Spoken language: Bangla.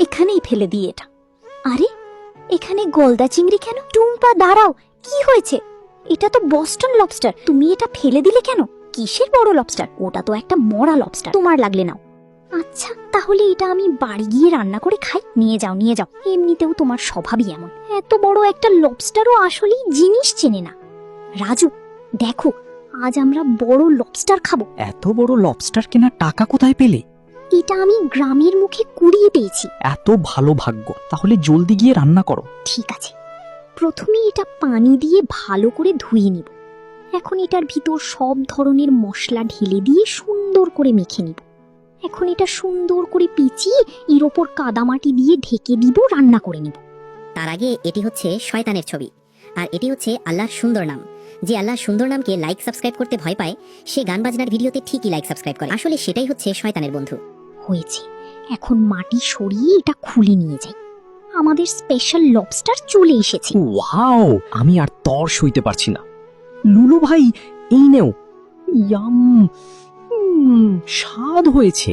এখানেই ফেলে দিই এটা। আরে এখানে গলদা চিংড়ি কেন? টুম্পা দাঁড়াও, কি হয়েছে? এটা তো বস্টন লবস্টার, তুমি এটা ফেলে দিলে কেন? কিসের বড় লবস্টার? ওটা তো একটা মরা লবস্টার, তোমার লাগলে নাও। আচ্ছা তাহলে এটা আমি বাড়ি গিয়ে রান্না করে খাই। নিয়ে যাও নিয়ে যাও, এমনিতেও তোমার স্বভাবই এমন, এত বড় একটা লবস্টারও আসলেই জিনিস চেনে না। রাজু দেখো, আজ আমরা বড় লবস্টার খাবো। এত বড় লবস্টার কেনার টাকা কোথায় পেলে? এটা আমি গ্রামের মুখে কুড়িয়ে পেয়েছি। এত ভালো ভাগ্য, তাহলে জলদি গিয়ে রান্না করো। ঠিক আছে, প্রথমে এটা পানি দিয়ে ভালো করে ধুয়ে নিব। এখন এটার ভিতর সব ধরনের মশলা ঢেলে দিয়ে সুন্দর করে মেখে নিব। এখন এটা সুন্দর করে পেঁচিয়ে এর ওপর কাদামাটি দিয়ে ঢেকে দিব, রান্না করে নিব। তার আগে এটি হচ্ছে শয়তানের ছবি, আর এটি হচ্ছে আল্লাহর সুন্দর নাম। যে আল্লাহর সুন্দর নামকে লাইক সাবস্ক্রাইব করতে ভয় পায়, সে গান বাজনার ভিডিওতে ঠিকই লাইক সাবস্ক্রাইব করে। আসলে সেটাই হচ্ছে শয়তানের বন্ধু। হয়েছে, এখন মাটি সরিয়ে এটা খুলে নিয়ে যাই। আমাদের স্পেশাল লবস্টার চলে এসেছে। ওয়াও, আমি আর তর সইতে পারছি না। লুলু ভাই, এই নেও। ইয়াম, স্বাদ হয়েছে।